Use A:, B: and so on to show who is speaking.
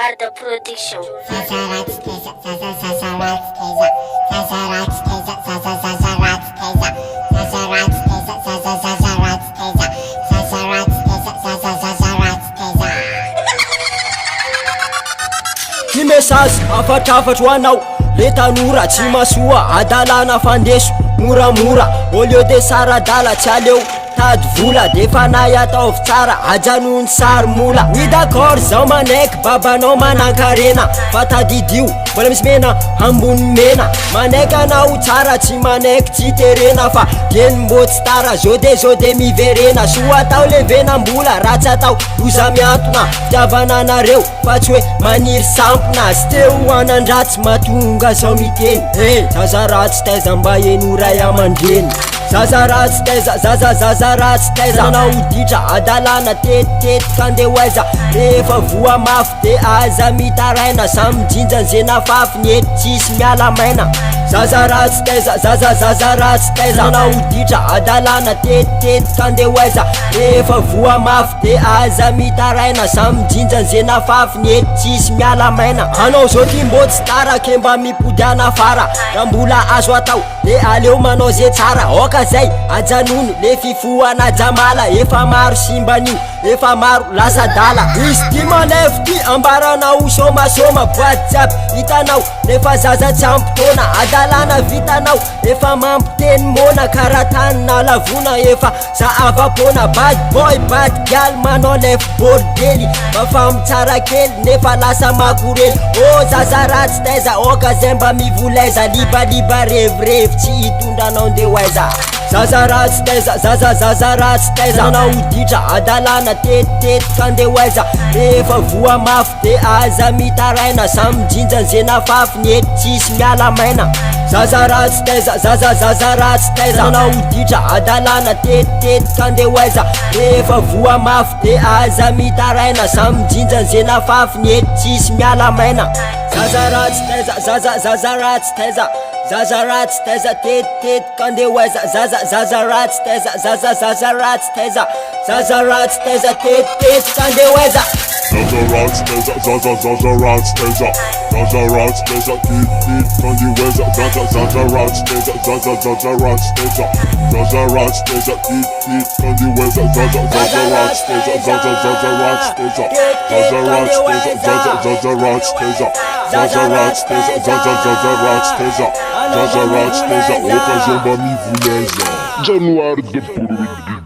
A: Arda Production.
B: Ty message afatrafatro anao le tanora tsy masoa adalana fandeso moramora au lieu de saradala tsy aleo tady vola defa nay ataovy tsara ajanony sary mola oui d'accord zao manaiky babanao manankarena fa tadidio mbola misy mena ambony mena manaiky anao tsara tsy manaiky tsy terena fa dieny mbô tsy tara zao de miverena soa atao levenam-bola ratsy atao loza miantona fitiavananareo fa tsy hoe maniry sampona sy teo anandratsy matonga zao miteny zaza ratsy taiza mba enoray amandreny zaza ratsy taiza zaza ratsy taiza nanao ditra adalana tetitetika kandeha hoaiza rehefa voa mafy de aza mitaraina samy jinjany ze nafafy ny eto tsisy miala maina zaza ratsy taiza zaza ratsy taiza nanao ditra adalana tetitetika kandeha hoaiza rehefa voa mafy de aza mitaraina samy jinjany ze nafafy ny eto tsisy miala maina anao zao ty mbô tsy tara ke mba mipody anafara raha mbola azo atao de aleo manao ze tsara oka zay ajanony le fifoana jamala efa maro simbanio efa maro lasa dala izy ty manefy ty ambaranao somasoma boaty jiaby hitanao nefa zaza tsy ampitona adalana vitanao efa mampiteny mona karatany na lavona efa za avapona bad boy bad gal manao lefy bordely mafamitsara kely nefa lasa makorely zaza ratsy taiza oka zay mba mivolaiza libaliba revirevy tsy hitondranao nde hoaiza zaza ratsy taiza zaza ratsy taiza nanao ditra adalana tetitetika kandeha hoaiza rehefa voa mafy de aza mitaraina samy jinjany ze nafafy ny eto tsisy miala maina zaza ratsy taiza zaza ratsy taiza nanao ditra adalana tetitetika kandeha hoaiza rehefa voa mafy de aza mitaraina samy jinjany ze nafafy ny eto tsisy miala maina zaza ratsy taiza zaza ratsy taiza zaza ratsy taiza tetitetika kandeha hoaiza zaza ratsy taiza zaza ratsy taiza zaza ratsy taiza tetitetika kandeha hoaiza
C: zaza ratsy taiza zaza ratsy taiza zaza ratsy taiza tetitetika kandeha hoaiza zaza ratsy taiza zaza ratsy taiza zaza ratsy taiza tetitetika kandeha hoaiza zaza ratsy taiza zaza ratsy taiza zaza ratsy taiza zaza ratsy taiza zaza ratsy taiza zaza ratsy taiza zaza ratsy taiza occasion mba mivolaiza January de Production.